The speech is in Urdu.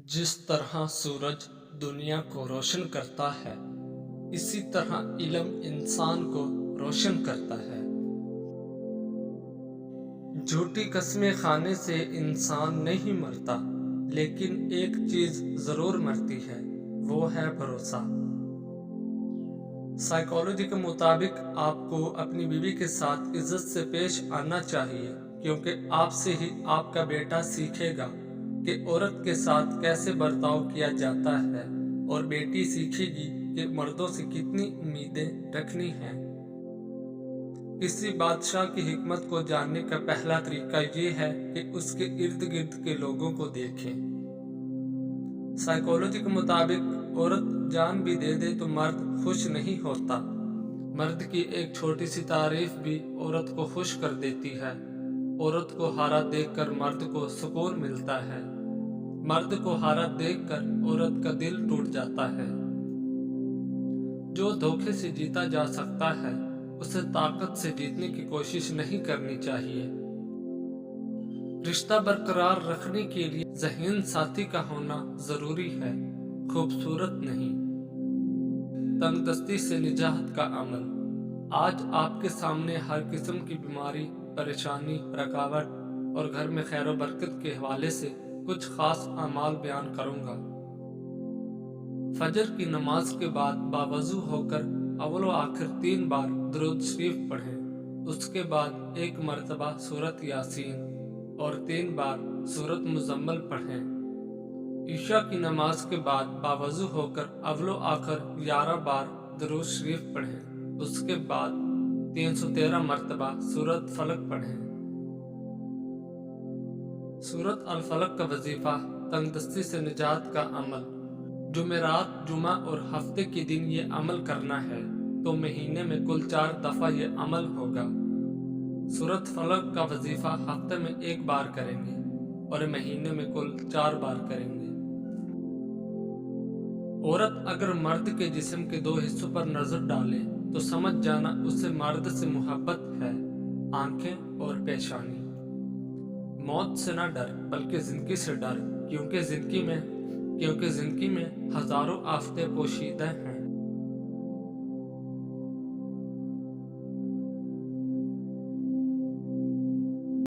جس طرح سورج دنیا کو روشن کرتا ہے، اسی طرح علم انسان کو روشن کرتا ہے۔ جھوٹی قسمیں کھانے سے انسان نہیں مرتا، لیکن ایک چیز ضرور مرتی ہے، وہ ہے بھروسہ۔ سائیکالوجی کے مطابق آپ کو اپنی بیوی کے ساتھ عزت سے پیش آنا چاہیے، کیونکہ آپ سے ہی آپ کا بیٹا سیکھے گا کہ عورت کے ساتھ کیسے برتاؤ کیا جاتا ہے، اور بیٹی سیکھے گی کہ مردوں سے کتنی امیدیں رکھنی ہیں۔ کسی بادشاہ کی حکمت کو جاننے کا پہلا طریقہ یہ ہے کہ اس کے ارد گرد کے لوگوں کو دیکھیں۔ سائیکالوجی کے مطابق عورت جان بھی دے دے تو مرد خوش نہیں ہوتا۔ مرد کی ایک چھوٹی سی تعریف بھی عورت کو خوش کر دیتی ہے۔ عورت کو ہارا دیکھ کر مرد کو سکون ملتا ہے، مرد کو ہارا دیکھ کر عورت کا دل ٹوٹ جاتا ہے۔ جو دھوکے سے جیتا جا سکتا ہے، اسے طاقت سے جیتنے کی کوشش نہیں کرنی چاہیے۔ رشتہ برقرار رکھنے کے لیے ذہین ساتھی کا ہونا ضروری ہے، خوبصورت نہیں۔ تنگ دستی سے نجات کا عمل۔ آج آپ کے سامنے ہر قسم کی بیماری، پریشانی، رکاوٹ اور گھر میں خیر و برکت کے حوالے سے کچھ خاص اعمال بیان کروں گا۔ فجر کی نماز کے بعد باوضو ہو کر اول و آخر 3 بار درود شریف پڑھیں۔ اس کے بعد 1 مرتبہ سورۃ یاسین اور 3 بار سورۃ مزمل پڑھیں۔ عشاء کی نماز کے بعد باوضو ہو کر اول و آخر 11 بار درود شریف پڑھیں۔ اس کے بعد 313 مرتبہ سورۃ فلق پڑھیں۔ سورۃ الفلق کا وظیفہ تنگ دستی سے نجات کا عمل۔ جمعرات، جمعہ اور ہفتے کے دن یہ عمل کرنا ہے تو مہینے میں کل 4 دفعہ یہ عمل ہوگا۔ سورۃ فلق کا وظیفہ ہفتے میں 1 بار کریں گے اور مہینے میں کل 4 بار کریں گے۔ عورت اگر مرد کے جسم کے 2 حصوں پر نظر ڈالے تو سمجھ جانا اسے مرد سے محبت ہے۔ آنکھیں اور پیشانی۔ موت سے نہ ڈر بلکہ زندگی سے ڈر، کیونکہ زندگی میں ہزاروں آفتیں پوشیدہ ہیں۔